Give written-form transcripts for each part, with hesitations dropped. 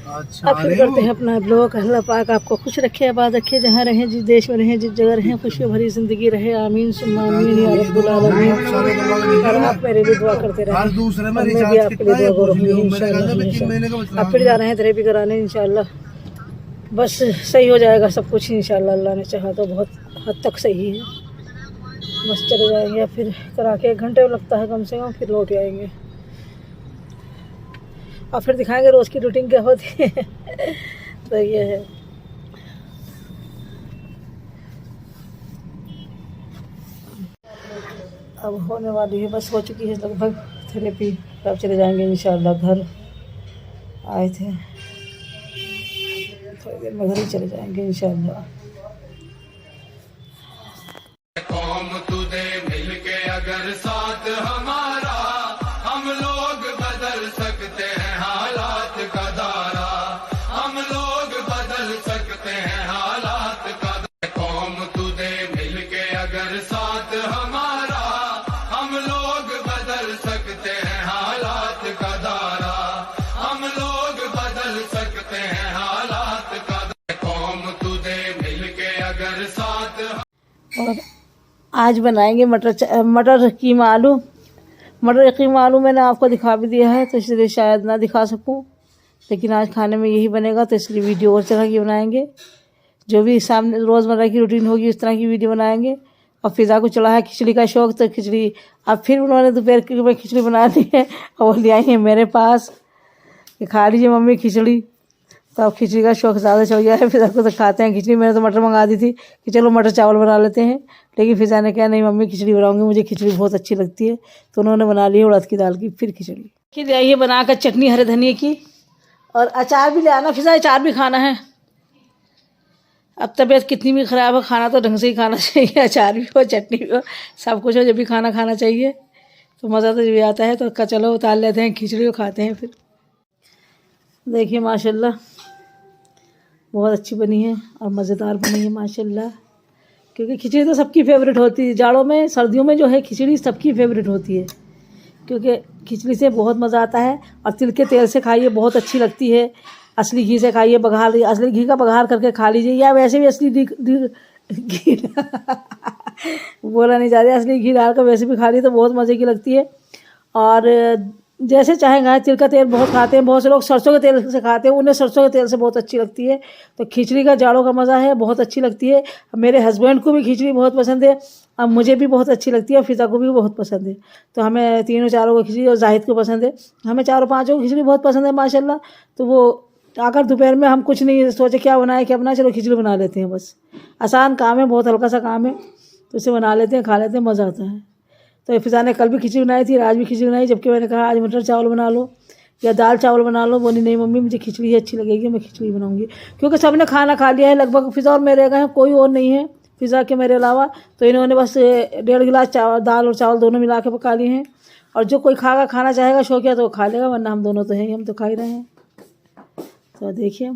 अब फिर करते हैं अपना ब्लॉग। अल्लाह पाक आपको खुश रखे, आबाद रखे, जहाँ रहें, जिस देश में रहें, जिस जगह रहें, खुशियों भरी ज़िंदगी रहे। आमीन सुम्मा आमीन या रब्बुल आलमीन। और आप मेरे लिए दुआ करते रहें, मैं भी आपके लिए दुआ करूँगी इंशाअल्लाह। अब फिर जा रहे हैं थेरेपी कराने इंशाअल्लाह। बस सही हो जाएगा सब कुछ इंशाअल्लाह, अल्लाह ने चाहा तो बहुत हद तक सही है। बस चले जाएंगे, फिर करा के 1 घंटे लगता है कम से कम, फिर लौट आएंगे और फिर दिखाएंगे रोज़ की रूटीन क्या होती है। तो ये है। अब होने वाली है, बस हो चुकी है लगभग थेरेपी। अब चले जाएंगे इंशाअल्लाह घर। आए थे थोड़ी देर में, घर ही चले जाएंगे इंशाअल्लाह। अगर साथ हमारा, हम लोग बदल सकते हैं हालात का दारा, हम लोग बदल सकते हैं हालात का दारा। कौम तुझे मिलके अगर साथ हमारा, हम लोग बदल सकते हैं हालात का दारा, हम लोग बदल सकते हैं हालात का दारा। कौम तुझे मिलके अगर साथ। और आज बनाएंगे मटर कीमा आलू। मटर कीमा आलू मैंने आपको दिखा भी दिया है, तो इसलिए शायद ना दिखा सकूं, लेकिन आज खाने में यही बनेगा, तो इसलिए वीडियो और तरह की बनाएंगे। जो भी सामने रोज़मर्रा की रूटीन होगी उस तरह की वीडियो बनाएंगे। और फिज़ा को चढ़ा है खिचड़ी का शौक़, तो खिचड़ी अब फिर उन्होंने दोपहर की में खिचड़ी बना दी है और वो ले आई है मेरे पास कि खा लीजिए मम्मी खिचड़ी। तो अब खिचड़ी का शौक़ ज़्यादा चल गया है, फिज़ा को तो खाते हैं खिचड़ी। मैंने तो मटर मंगा दी थी कि चलो मटर चावल बना लेते हैं, लेकिन फिज़ा ने कहा नहीं मम्मी खिचड़ी बनाऊंगी, मुझे खिचड़ी बहुत अच्छी लगती है। तो उन्होंने बना ली उड़द की दाल की फिर खिचड़ी। कि ले आइए बनाकर चटनी हरे धनिए की, और अचार भी ले आना फिज़ा, अचार भी खाना है। अब तबीयत कितनी भी ख़राब है, खाना तो ढंग से ही खाना चाहिए, अचार भी हो चटनी भी हो सब कुछ हो, जब भी खाना खाना चाहिए तो मज़ा तो जब भी आता है। तो चलो उतार लेते हैं खिचड़ी और खाते हैं। फिर देखिए माशाल्लाह बहुत अच्छी बनी है और मज़ेदार बनी है माशाल्लाह, क्योंकि खिचड़ी तो सबकी फेवरेट होती है। जाड़ों में सर्दियों में जो है खिचड़ी सबकी फेवरेट होती है, क्योंकि खिचड़ी से बहुत मज़ा आता है। और तिल के तेल से खाइए बहुत अच्छी लगती है, असली घी से खाइए, बघार असली घी का बघार करके खा लीजिए, या वैसे भी असली घी बोला नहीं जा रहा, असली घी डाल कर वैसे भी खा ली तो बहुत मज़े की लगती है। और जैसे चाहे खाएं, तिल का तेल बहुत खाते हैं, बहुत से लोग सरसों के तेल से खाते हैं, उन्हें सरसों के तेल से बहुत अच्छी लगती है। तो खिचड़ी का जाड़ों का मज़ा है, बहुत अच्छी लगती है। मेरे हस्बैंड को भी खिचड़ी बहुत पसंद है, अब मुझे भी बहुत अच्छी लगती है, और फिज़ा को भी बहुत पसंद है। तो हमें तीनों चारों को खिचड़ी, और जाहिद को पसंद है, हमें चारों पाँचों को खिचड़ी बहुत पसंद है माशाल्लाह। तो वो आकर दोपहर में हम कुछ नहीं सोचे क्या बनाए क्या बनाए, चलो खिचड़ी बना लेते हैं। बस आसान काम है, बहुत हल्का सा काम है, तो इसे बना लेते हैं, खा लेते हैं, मज़ा आता है। तो फिज़ा ने कल भी खिचड़ी बनाई थी, आज भी खिचड़ी बनाई, जबकि मैंने कहा आज मटर चावल बना लो या दाल चावल बना लो। बोली नहीं मम्मी मुझे खिचड़ी ही अच्छी लगेगी, मैं खिचड़ी बनाऊंगी, क्योंकि सबने खाना खा लिया है लगभग। फिज़ा और मेरे गए, कोई और नहीं है फिज़ा के मेरे अलावा। तो इन्होंने बस 1.5 गिलास चावल, दाल और चावल दोनों मिला के पका लिए हैं। और जो कोई खाना चाहेगा शौकिया तो खा लेगा, वरना हम दोनों तो हैं, हम तो खा ही रहे हैं। तो देखिए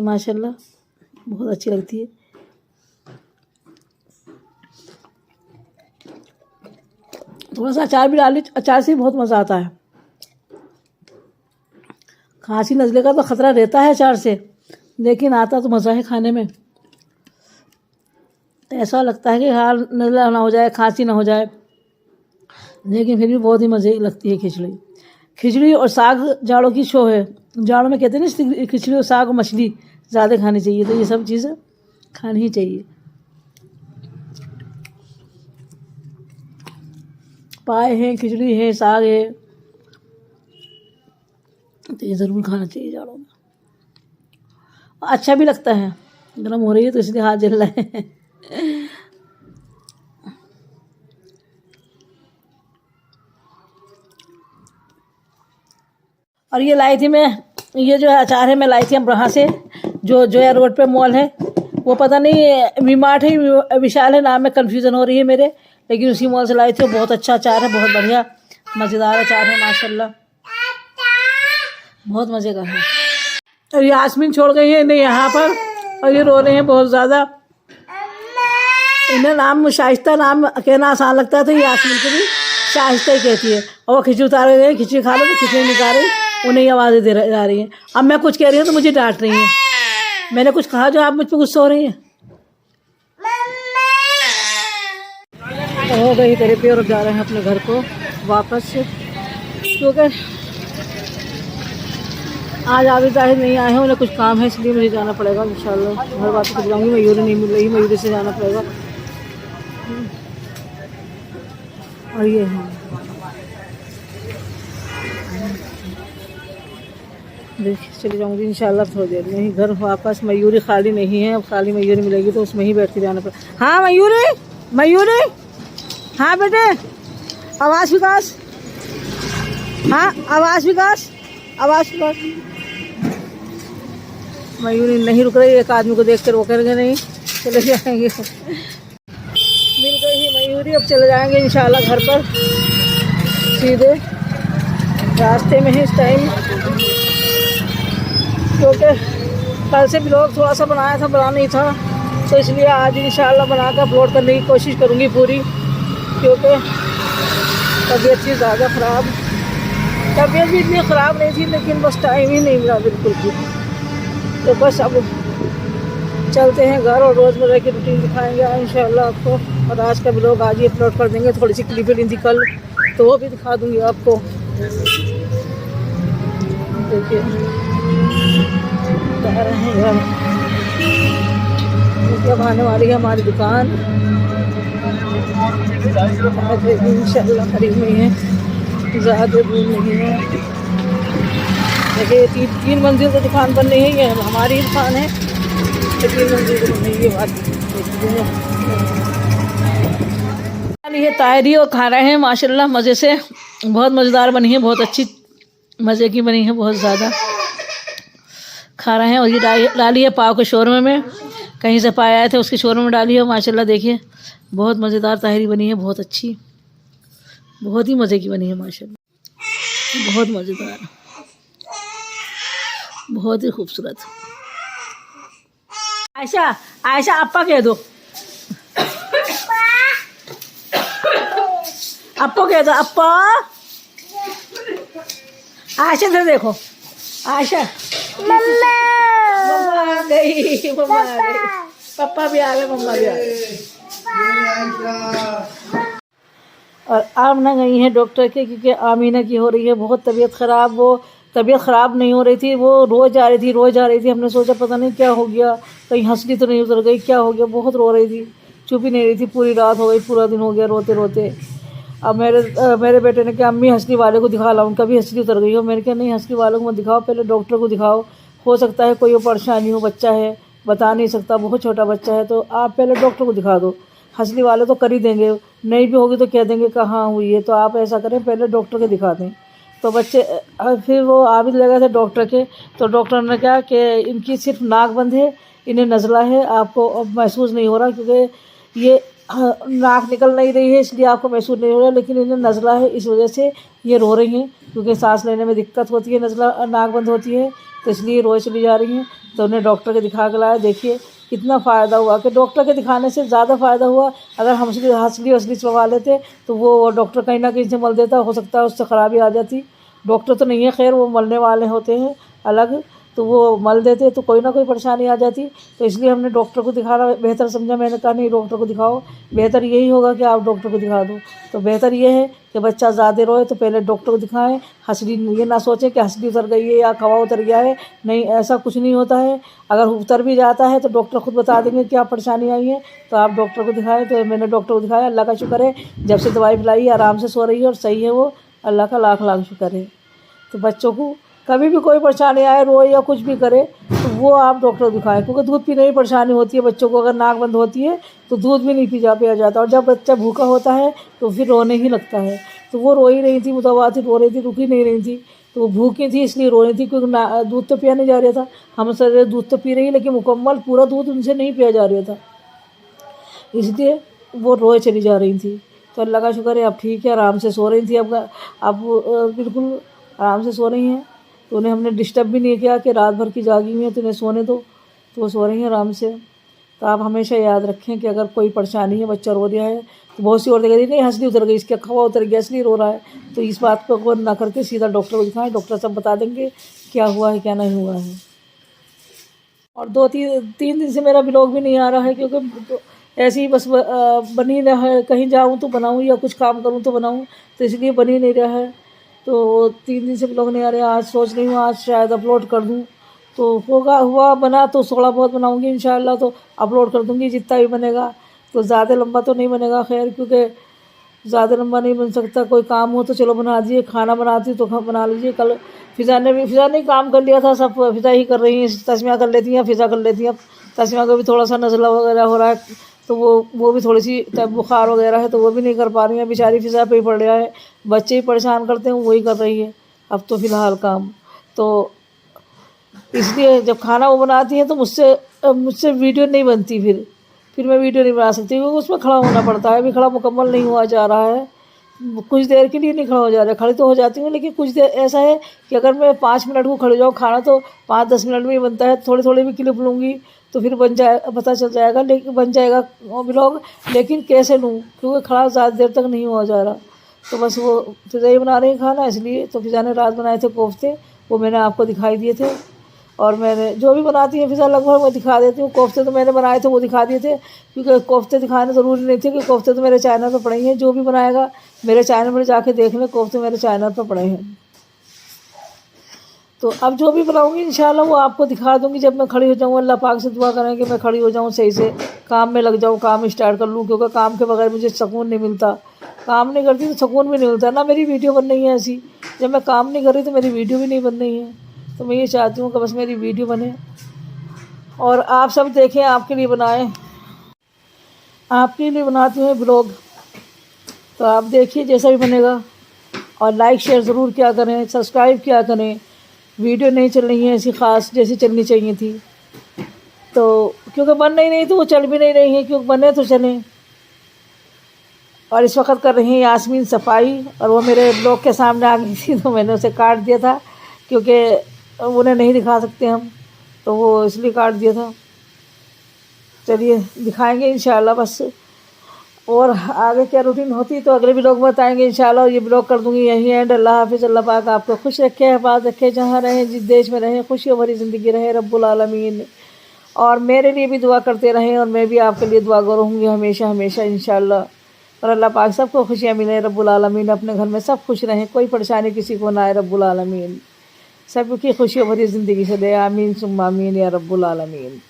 माशाल्लाह बहुत अच्छी लगती है। थोड़ा सा अचार भी डाल ली, अचार से भी बहुत मज़ा आता है। खांसी नज़ले का तो ख़तरा रहता है अचार से, लेकिन आता तो मज़ा है खाने में। तो ऐसा लगता है कि हाँ नज़ला ना हो जाए, खांसी ना हो जाए, लेकिन फिर भी बहुत ही मज़े लगती है खिचड़ी। खिचड़ी और साग जाड़ों की शो है। जाड़ों में कहते हैं ना खिचड़ी और साग और मछली ज़्यादा खानी चाहिए, तो ये सब चीज़ें खानी ही चाहिए। पाए हैं, खिचड़ी है, साग है, तो ये ज़रूर खाना चाहिए जाड़ों में। अच्छा भी लगता है, गर्म हो रही है तो इसलिए हाथ जल रहे हैं। और ये लाई थी मैं, ये जो है अचार है मैं लाई थी अमरोहा से, जो है रोड पे मॉल है, वो पता नहीं वी-मार्ट है विशाल है, नाम में कन्फ्यूज़न हो रही है मेरे, लेकिन उसी मॉल से लाई थी। बहुत अच्छा अचार है, बहुत बढ़िया मज़ेदार अचार है माशाल्लाह, बहुत मज़े का है। और ये यास्मीन छोड़ गई है इन्हें यहाँ पर, और ये रो रहे हैं बहुत ज़्यादा। इन्हें नाम शाइस्ता नाम कहना आसान लगता है, तो ये यास्मीन को भी शाइस्ता ही कहती है। और वो खिचड़ी उतार रहे, खिचड़ी खा लो तो खिचड़ी निकाल रही, उन्हें आवाज़ें दे जा रही हैं। अब मैं कुछ कह रही हूँ तो मुझे डांट रही हैं। मैंने कुछ कहा जो आप मुझ पर गुस्सा हो रही हैं। हो गई तेरे पे और जा रहे हैं अपने घर को वापस, क्योंकि आज आबिद जाहिर नहीं आए हैं, उन्हें कुछ काम है इसलिए मुझे जाना पड़ेगा इंशाल्लाह। घर वापस चली जाऊँगी। मयूरी नहीं मिल रही, मयूरी से जाना पड़ेगा। और ये है देखिए, चली जाऊँगी इंशाल्लाह थोड़ी देर में ही घर वापस। मयूरी खाली नहीं है, अब खाली मयूरी मिलेगी तो उसमें ही बैठ के जाना पड़ेगा। हाँ मयूरी, मयूरी, हाँ बेटे, आवाज़ विकास, हाँ आवाज़ विकास, आवाज़ विकास। मयूरी नहीं रुक रही, एक आदमी को देख कर रोकेंगे नहीं, चले जाएंगे। मिल गई ही मयूरी, अब चले जाएंगे इंशाल्लाह घर पर सीधे। रास्ते में ही इस टाइम, क्योंकि कल से ब्लॉग थोड़ा सा बनाया था, बना नहीं था, तो इसलिए आज इंशाल्लाह बनाकर अपलोड करने की कोशिश करूँगी पूरी, क्योंकि तबीयत थी ज़्यादा ख़राब। तबीयत भी इतनी ख़राब नहीं थी, लेकिन बस टाइम ही नहीं मिला बिल्कुल भी। तो बस अब चलते हैं घर और रोज़मर्रा की रूटीन दिखाएंगे इंशाल्लाह आपको। और आज का ब्लॉग आज ही अपलोड कर देंगे। थोड़ी सी क्लिप ली थी कल, तो वो भी दिखा दूँगी आपको। देखिए जा रहे हैं घर, अब आने वाली है हमारी दुकान इंशाल्लाह, करीब में है, ज़्यादा दूर नहीं है। देखिए तीन मंजिल तो दुकान बन रही है, ये हमारी ही दुकान है, तो 3 मंजिल तो बन रही है। बात ये तायरी और खा रहे हैं माशाल्लाह मज़े से, बहुत मज़ेदार बनी है, बहुत अच्छी मज़े की बनी है, बहुत ज़्यादा खा रहे हैं। और ये डाली है पाव के शोरमे में, कहीं से पाए आए थे उसके शोरमे में डाली है माशाल्लाह। देखिए बहुत मज़ेदार ताहरी बनी है, बहुत अच्छी, बहुत ही मज़े की बनी है माशाल्लाह, बहुत मज़ेदार, बहुत ही खूबसूरत। आयशा, आयशा अप्पा कह दो, अप्पा कह दो, अप्पा। आयशा इधर देखो, आयशा, मम्मा आ गई, मम्मा आ गई, पापा भी आ गए, मम्मा भी आ गई। और आमना गई है डॉक्टर के, क्योंकि आमीना की हो रही है बहुत तबीयत ख़राब। वो तबीयत ख़राब नहीं हो रही थी, वो रोज़ आ रही थी, रोज़ आ रही थी। हमने सोचा पता नहीं क्या हो गया, कहीं हंसली तो नहीं उतर गई, क्या हो गया। बहुत रो रही थी, चुप ही नहीं रही थी, पूरी रात हो गई, पूरा दिन हो गया रोते रोते। अब मेरे बेटे ने कहा अम्मी हंसली वाले को दिखा लाऊं, कभी हंसली उतर गई हो। मैंने कहा नहीं हंसली वालों को मत दिखाओ, पहले डॉक्टर को दिखाओ, हो सकता है कोई परेशानी हो, बच्चा है बता नहीं सकता, बहुत छोटा बच्चा है, तो आप पहले डॉक्टर को दिखा दो। हंसली वाले तो कर ही देंगे, नहीं भी होगी तो कह देंगे कहाँ हुई है, तो आप ऐसा करें पहले डॉक्टर के दिखा दें। तो बच्चे फिर वो आबिद लगे थे डॉक्टर के, तो डॉक्टर ने कहा कि इनकी सिर्फ नाक बंद है, इन्हें नज़ला है, आपको अब महसूस नहीं हो रहा, क्योंकि ये नाक निकल नहीं रही है इसलिए आपको महसूस नहीं हो रहा, लेकिन इन्हें नज़ला है, इस वजह से ये रो रही हैं, क्योंकि सांस लेने में दिक्कत होती है, नज़ला नाक बंद होती है, तो इसलिए रोए चली जा रही हैं। तो उन्हें डॉक्टर के दिखा के लाया। देखिए कितना फ़ायदा हुआ, कि डॉक्टर के दिखाने से ज़्यादा फ़ायदा हुआ। अगर हम हंसली चलवा लेते तो वो डॉक्टर कहीं ना कहीं से मल देता, हो सकता है उससे ख़राबी आ जाती। डॉक्टर तो नहीं है खैर, वो मलने वाले होते हैं अलग, तो वो मल देते तो कोई ना कोई परेशानी आ जाती। तो इसलिए हमने डॉक्टर को दिखाना बेहतर समझा। मैंने कहा नहीं डॉक्टर को दिखाओ, बेहतर यही होगा कि आप डॉक्टर को दिखा दो। तो बेहतर ये है कि बच्चा ज़्यादा रोए तो पहले डॉक्टर को दिखाएं। हंसली ये ना सोचें कि हंसली उतर गई है या खवा उतर गया है, नहीं ऐसा कुछ नहीं होता है। अगर उतर भी जाता है तो डॉक्टर खुद बता देंगे क्या परेशानी आई है, तो आप डॉक्टर को दिखाएं। तो मैंने डॉक्टर को दिखाया, अल्लाह का शुक्र है, जब से दवाई पिलाई आराम से सो रही है और सही है वो, अल्लाह का लाख लाख शुक्र है। तो बच्चों को कभी भी कोई परेशानी आए, रोए या कुछ भी करे, तो वो आप डॉक्टर को दिखाएं, क्योंकि दूध पीने में परेशानी होती है बच्चों को। अगर नाक बंद होती है तो दूध भी नहीं पिया जाता, और जब बच्चा भूखा होता है तो फिर रोने ही लगता है। तो वो रो ही रही थी, मुतवातिर रो रही थी, रुकी नहीं रही थी, तो वो भूखी थी इसलिए रो रही थी, क्योंकि दूध तो पिया नहीं जा रहा था। हम सर दूध तो पी रही, लेकिन मुकम्मल पूरा दूध उनसे नहीं पिया जा रहा था, इसलिए वो रोए चली जा रही थी। तो अल्लाह का शुक्र है अब ठीक है, आराम से सो रही थी। अब बिल्कुल आराम से सो रही हैं, तो उन्हें हमने डिस्टर्ब भी नहीं किया कि रात भर की जागी हुई है तो इन्हें सोने दो, तो वो सो रही हैं आराम से। तो आप हमेशा याद रखें कि अगर कोई परेशानी है, बच्चा रो रहा है, तो बहुत सी औरतें कहती नहीं हंसली उतर गई, इसका खवा उतर गया इसलिए रो रहा है। तो इस बात पर गौर ना करके सीधा डॉक्टर को दिखाएं, डॉक्टर सब बता देंगे क्या हुआ है क्या नहीं हुआ है। और 2-3 दिन से मेरा ब्लॉग भी नहीं आ रहा है, क्योंकि ऐसे ही बस बनी रहा है, कहीं जाऊँ तो बनाऊँ या कुछ काम करूँ तो बनाऊँ, तो इसलिए बन ही नहीं रहा है। तो 3 दिन से ब्लॉग नहीं आ रहा। आज सोच रही हूँ आज शायद अपलोड कर दूँ, तो हुआ बना तो थोड़ा बहुत बनाऊँगी इंशाल्लाह, तो अपलोड कर दूँगी जितना भी बनेगा। तो ज़्यादा लंबा तो नहीं बनेगा खैर, क्योंकि ज़्यादा लंबा नहीं बन सकता। कोई काम हो तो चलो बना दीजिए, खाना बनाती तो बना लीजिए। कल फिज़ा ने काम कर लिया था, सब फिज़ा ही कर रही हैं, तस्मिया कर लेती हैं, फिज़ा कर लेती हैं। तस्मिया को भी थोड़ा सा नज़ला वगैरह हो रहा है, तो वो भी थोड़ी सी बुखार वगैरह है, तो वो भी नहीं कर पा रही हैं बेचारी, फिज़ा पे ही पड़ रहा है। बच्चे ही परेशान करते हैं, वही कर रही है अब तो फ़िलहाल काम। तो इसलिए जब खाना वो बनाती हैं तो मुझसे वीडियो नहीं बनती, फिर मैं वीडियो नहीं बना सकती, क्योंकि उसमें खड़ा होना पड़ता है। अभी खड़ा मुकम्मल नहीं हुआ जा रहा है, कुछ देर के लिए नहीं खड़ा हो जा रहा है। खड़ी तो हो जाती हूँ, लेकिन कुछ देर ऐसा है कि अगर मैं 5 मिनट को खड़े जाऊँ, खाना तो 5-10 मिनट में ही बनता है। थोड़ी थोड़ी भी क्लिप लूँगी तो फिर पता चल जाएगा, लेकिन बन जाएगा ब्लॉग, लेकिन कैसे लूँ, क्योंकि खड़ा ज़्यादा देर तक नहीं हुआ जा रहा। तो बस वो फिज़ा ही बना रही खाना, इसलिए। तो फिज़ा ने रात बनाए थे कोफ्ते, वो मैंने आपको दिखाई दिए थे। और मैंने जो भी बनाती है फिज़ा लगभग मैं दिखा देती हूँ। कोफ्ते तो मैंने बनाए थे, वो दिखा दिए थे, क्योंकि कोफ्ते दिखाने ज़रूरी नहीं थे, कि कोफ्ते तो मेरे चैनल पर पड़े ही हैं। जो भी बनाएगा मेरे चैनल पर जाके देख लें, कोफ्ते मेरे चैनल पर पड़े हैं। तो अब जो भी बनाऊँगी इंशाल्लाह वो आपको दिखा दूँगी जब मैं खड़ी हो जाऊँ। अल्लाह पाक से दुआ करें कि मैं खड़ी हो जाऊँ, सही से काम में लग जाऊँ, काम स्टार्ट कर लूँ, क्योंकि काम के बगैर मुझे सुकून नहीं मिलता। काम नहीं करती तो सुकून भी नहीं मिलता ना। मेरी वीडियो बन रही है ऐसी, जब मैं काम नहीं कर रही तो मेरी वीडियो भी नहीं बन रही है। तो मैं ये चाहती हूँ कि बस मेरी वीडियो बने और आप सब देखें, आपके लिए बनाएं, आपके लिए बनाती हूँ ब्लॉग। तो आप देखिए जैसा भी बनेगा, और लाइक शेयर ज़रूर क्या करें, सब्सक्राइब क्या करें। वीडियो नहीं चल रही है ऐसी ख़ास जैसी चलनी चाहिए थी, तो क्योंकि बन नहीं रही तो वो चल भी नहीं रही है, क्योंकि बने तो चलें। और इस वक्त कर रही हैं यास्मीन सफाई, और वो मेरे ब्लॉग के सामने आ गई थी, तो मैंने उसे काट दिया था, क्योंकि उन्हें नहीं दिखा सकते हम, तो वो इसलिए काट दिया था। चलिए दिखाएंगे इंशाल्लाह बस, और आगे क्या रूटीन होती तो अगले ब्लॉग में बताएंगे इंशाल्लाह। ये ब्लॉग कर दूँगी यहीं एंड। अल्लाह हाफिज़। अल्लाह पाक आपको खुश रखे, हिफाज़त रखे, जहाँ रहें, जिस देश में रहें, खुशियों भरी ज़िंदगी रहे रब्बुल आलमीन। और मेरे लिए भी दुआ करते रहें, और मैं भी आपके लिए दुआ करूँगी हमेशा हमेशा इंशाल्लाह। और अल्लाह पाक सबको खुशियाँ मिले रब्बुल आलमीन, अपने घर में सब खुश रहें, कोई परेशानी किसी को ना आए रब्बुल आलमीन, सबकी खुशियों भरी ज़िंदगी से दे। आमीन सुम्मा आमीन या रब्बुल आलमीन।